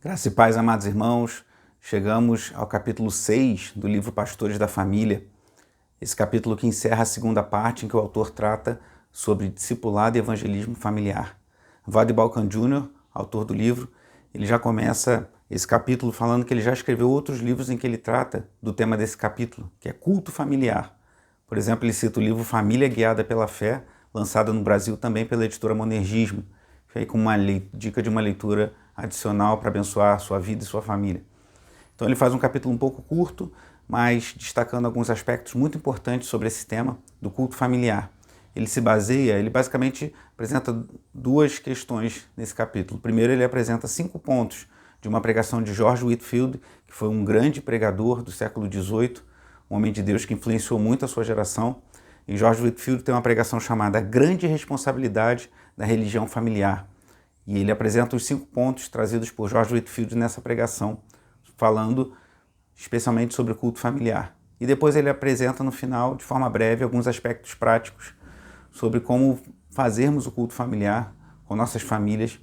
Graça e paz, amados irmãos, chegamos ao capítulo 6 do livro Pastores da Família. Esse capítulo que encerra a segunda parte em que o autor trata sobre discipulado e evangelismo familiar. Vade Balkan Jr., autor do livro, ele já começa esse capítulo falando que ele já escreveu outros livros em que ele trata do tema desse capítulo, que é culto familiar. Por exemplo, ele cita o livro Família Guiada pela Fé, lançado no Brasil também pela editora Monergismo, aí com uma dica de uma leitura adicional para abençoar a sua vida e sua família. Então ele faz um capítulo um pouco curto, mas destacando alguns aspectos muito importantes sobre esse tema do culto familiar. Ele basicamente apresenta duas questões nesse capítulo. Primeiro, ele apresenta 5 pontos de uma pregação de George Whitefield, que foi um grande pregador do século XVIII, um homem de Deus que influenciou muito a sua geração. E George Whitefield tem uma pregação chamada A Grande Responsabilidade da Religião Familiar. E ele apresenta os 5 pontos trazidos por George Whitefield nessa pregação, falando especialmente sobre o culto familiar. E depois ele apresenta no final, de forma breve, alguns aspectos práticos sobre como fazermos o culto familiar com nossas famílias,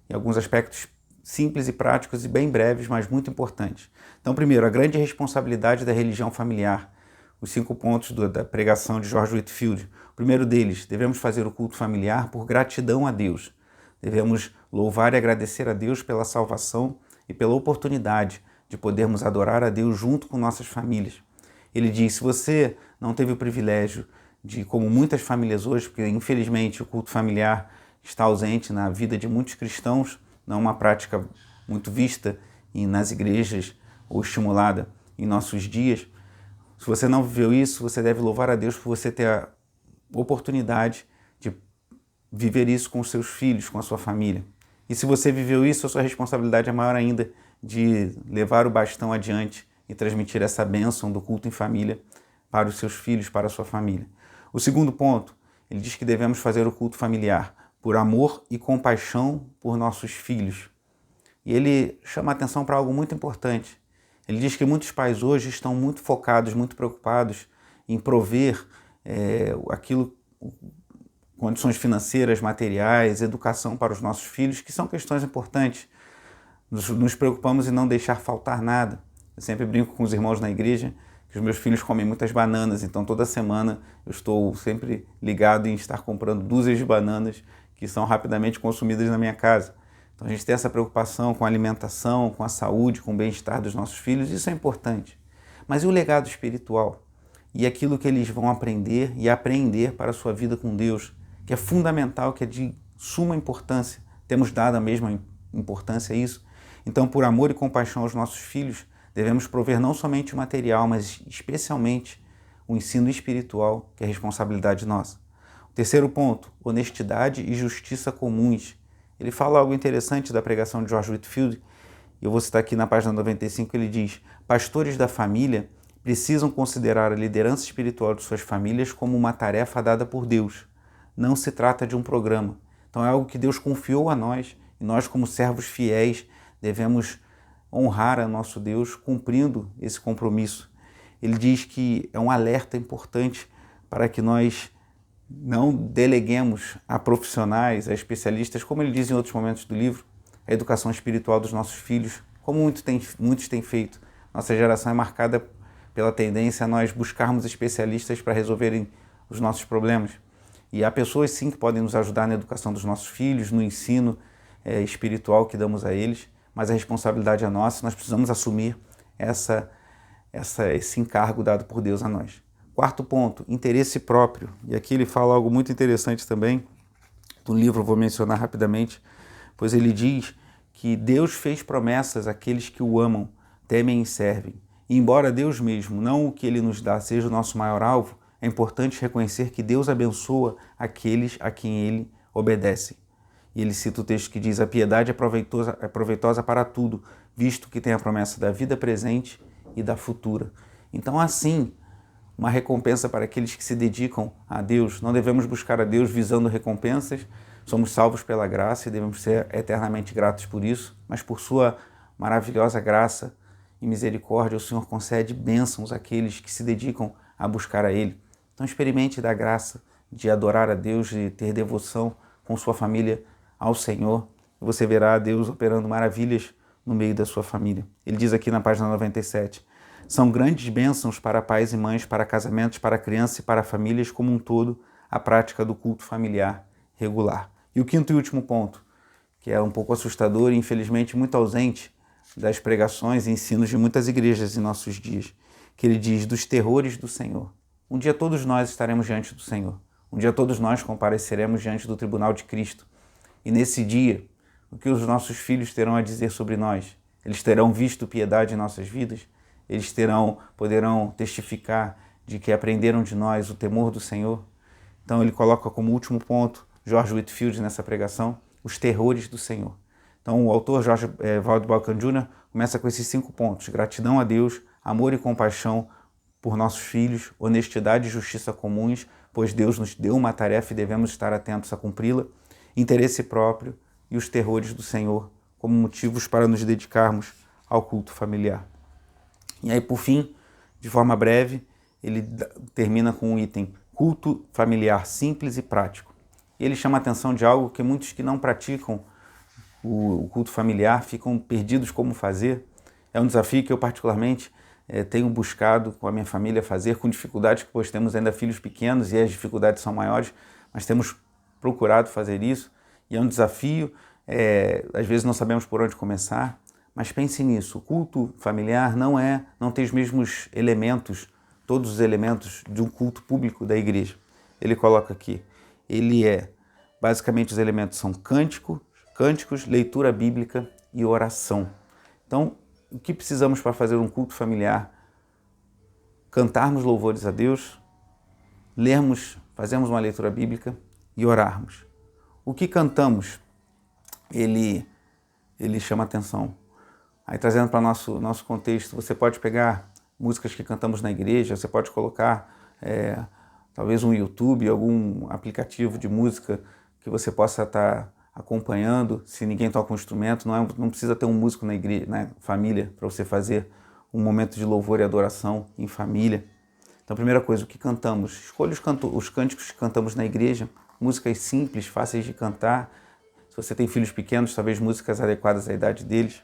e alguns aspectos simples e práticos e bem breves, mas muito importantes. Então, primeiro, a grande responsabilidade da religião familiar. Os 5 pontos da pregação de George Whitefield. O primeiro deles, devemos fazer o culto familiar por gratidão a Deus. Devemos louvar e agradecer a Deus pela salvação e pela oportunidade de podermos adorar a Deus junto com nossas famílias. Ele diz, se você não teve o privilégio de, como muitas famílias hoje, porque infelizmente o culto familiar está ausente na vida de muitos cristãos, não é uma prática muito vista nas igrejas ou estimulada em nossos dias. Se você não viveu isso, você deve louvar a Deus por você ter a oportunidade de viver isso com os seus filhos, com a sua família. E se você viveu isso, a sua responsabilidade é maior ainda de levar o bastão adiante e transmitir essa bênção do culto em família para os seus filhos, para a sua família. O segundo ponto, ele diz que devemos fazer o culto familiar por amor e compaixão por nossos filhos. E ele chama a atenção para algo muito importante. Ele diz que muitos pais hoje estão muito focados, muito preocupados em prover condições financeiras, materiais, educação para os nossos filhos, que são questões importantes. Nos preocupamos em não deixar faltar nada. Eu sempre brinco com os irmãos na igreja que os meus filhos comem muitas bananas, então toda semana eu estou sempre ligado em estar comprando dúzias de bananas que são rapidamente consumidas na minha casa. Então a gente tem essa preocupação com a alimentação, com a saúde, com o bem-estar dos nossos filhos, isso é importante. Mas e o legado espiritual? E aquilo que eles vão aprender e aprender para a sua vida com Deus, que é fundamental, que é de suma importância. Temos dado a mesma importância a isso. Então, por amor e compaixão aos nossos filhos, devemos prover não somente o material, mas especialmente o ensino espiritual, que é responsabilidade nossa. O terceiro ponto, honestidade e justiça comuns. Ele fala algo interessante da pregação de George Whitefield, e eu vou citar aqui na página 95, ele diz, pastores da família precisam considerar a liderança espiritual de suas famílias como uma tarefa dada por Deus. Não se trata de um programa. Então é algo que Deus confiou a nós, e nós como servos fiéis devemos honrar a nosso Deus cumprindo esse compromisso. Ele diz que é um alerta importante para que nós não deleguemos a profissionais, a especialistas, como ele diz em outros momentos do livro, a educação espiritual dos nossos filhos, como muitos têm feito. Nossa geração é marcada pela tendência a nós buscarmos especialistas para resolverem os nossos problemas. E há pessoas sim que podem nos ajudar na educação dos nossos filhos, no ensino espiritual que damos a eles, mas a responsabilidade é nossa, nós precisamos assumir esse encargo dado por Deus a nós. Quarto ponto, interesse próprio. E aqui ele fala algo muito interessante também, do livro eu vou mencionar rapidamente, pois ele diz que Deus fez promessas àqueles que o amam, temem e servem. E embora Deus mesmo, não o que Ele nos dá, seja o nosso maior alvo, é importante reconhecer que Deus abençoa aqueles a quem Ele obedece. E ele cita o texto que diz, a piedade é proveitosa para tudo, visto que tem a promessa da vida presente e da futura. Então, assim, uma recompensa para aqueles que se dedicam a Deus. Não devemos buscar a Deus visando recompensas, somos salvos pela graça e devemos ser eternamente gratos por isso, mas por sua maravilhosa graça e misericórdia, o Senhor concede bênçãos àqueles que se dedicam a buscar a Ele. Então experimente da graça de adorar a Deus, de ter devoção com sua família ao Senhor. Você verá Deus operando maravilhas no meio da sua família. Ele diz aqui na página 97, são grandes bênçãos para pais e mães, para casamentos, para crianças e para famílias como um todo, a prática do culto familiar regular. E o quinto e último ponto, que é um pouco assustador e infelizmente muito ausente das pregações e ensinos de muitas igrejas em nossos dias, que ele diz dos terrores do Senhor. Um dia todos nós estaremos diante do Senhor. Um dia todos nós compareceremos diante do tribunal de Cristo. E nesse dia, o que os nossos filhos terão a dizer sobre nós? Eles terão visto piedade em nossas vidas? Eles poderão testificar de que aprenderam de nós o temor do Senhor? Então ele coloca como último ponto, George Whitefield nessa pregação, os terrores do Senhor. Então o autor George Waldo Balkan Jr. começa com esses 5 pontos, gratidão a Deus, amor e compaixão por nossos filhos, honestidade e justiça comuns, pois Deus nos deu uma tarefa e devemos estar atentos a cumpri-la, interesse próprio e os terrores do Senhor como motivos para nos dedicarmos ao culto familiar. E aí, por fim, de forma breve, ele termina com um item, culto familiar simples e prático. E ele chama a atenção de algo que muitos que não praticam o culto familiar ficam perdidos como fazer. É um desafio que eu particularmente tenho buscado com a minha família fazer, com dificuldades, pois temos ainda filhos pequenos e as dificuldades são maiores, mas temos procurado fazer isso. E é um desafio, às vezes não sabemos por onde começar, mas pense nisso, o culto familiar não tem os mesmos elementos, todos os elementos de um culto público da igreja. Ele coloca aqui, basicamente os elementos são cânticos, leitura bíblica e oração. Então, o que precisamos para fazer um culto familiar? Cantarmos louvores a Deus, fazermos uma leitura bíblica e orarmos. O que cantamos, ele chama atenção. Aí trazendo para o nosso contexto, você pode pegar músicas que cantamos na igreja, você pode colocar talvez um YouTube, algum aplicativo de música que você possa estar acompanhando, se ninguém toca um instrumento, não precisa ter um músico na igreja, na família, para você fazer um momento de louvor e adoração em família. Então, a primeira coisa, o que cantamos? Escolha os cânticos que cantamos na igreja, músicas simples, fáceis de cantar. Se você tem filhos pequenos, talvez músicas adequadas à idade deles.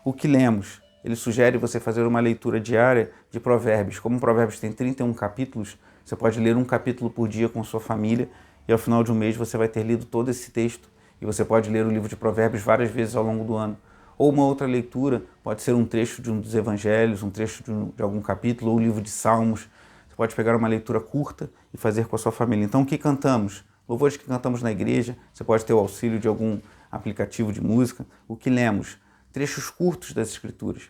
O que lemos? Ele sugere você fazer uma leitura diária de Provérbios. Como Provérbios tem 31 capítulos, você pode ler um capítulo por dia com sua família e ao final de um mês você vai ter lido todo esse texto e você pode ler o livro de Provérbios várias vezes ao longo do ano. Ou uma outra leitura, pode ser um trecho de um dos evangelhos, um trecho de algum capítulo, ou um livro de Salmos. Você pode pegar uma leitura curta e fazer com a sua família. Então, o que cantamos? Louvores que cantamos na igreja, você pode ter o auxílio de algum aplicativo de música. O que lemos? Trechos curtos das Escrituras.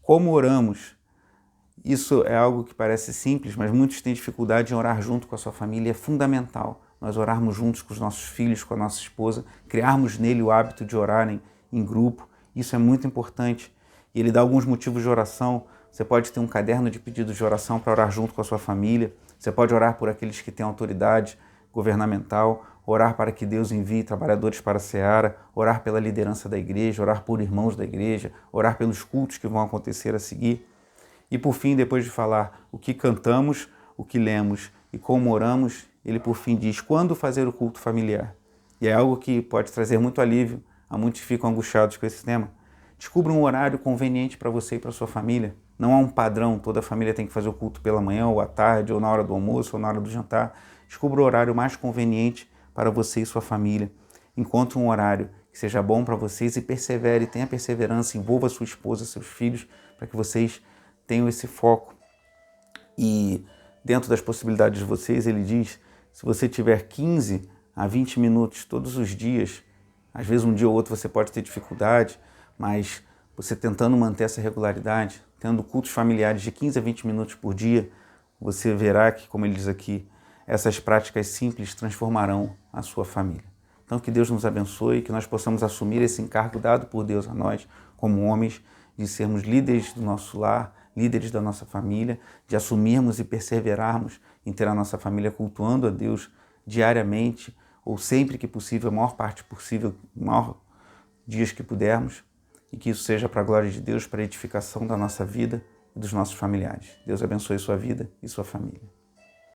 Como oramos? Isso é algo que parece simples, mas muitos têm dificuldade em orar junto com a sua família. É fundamental nós orarmos juntos com os nossos filhos, com a nossa esposa, criarmos nele o hábito de orarem em grupo. Isso é muito importante. E ele dá alguns motivos de oração. Você pode ter um caderno de pedidos de oração para orar junto com a sua família. Você pode orar por aqueles que têm autoridade governamental, orar para que Deus envie trabalhadores para a seara, orar pela liderança da igreja, orar por irmãos da igreja, orar pelos cultos que vão acontecer a seguir. E por fim, depois de falar o que cantamos, o que lemos e como oramos, ele por fim diz quando fazer o culto familiar. E é algo que pode trazer muito alívio a muitos que ficam angustiados com esse tema. Descubra um horário conveniente para você e para sua família. Não há um padrão, toda a família tem que fazer o culto pela manhã ou à tarde, ou na hora do almoço, ou na hora do jantar. Descubra o horário mais conveniente para você e sua família. Encontre um horário que seja bom para vocês e persevere, tenha perseverança, envolva sua esposa, seus filhos, para que vocês tenham esse foco. E dentro das possibilidades de vocês, ele diz, se você tiver 15 a 20 minutos todos os dias, às vezes um dia ou outro você pode ter dificuldade, mas você tentando manter essa regularidade, tendo cultos familiares de 15 a 20 minutos por dia, você verá que, como ele diz aqui, essas práticas simples transformarão a sua família. Então que Deus nos abençoe, que nós possamos assumir esse encargo dado por Deus a nós, como homens, de sermos líderes do nosso lar, líderes da nossa família, de assumirmos e perseverarmos em ter a nossa família cultuando a Deus diariamente, ou sempre que possível, a maior parte possível, maior dias que pudermos, e que isso seja para a glória de Deus, para a edificação da nossa vida e dos nossos familiares. Deus abençoe sua vida e sua família.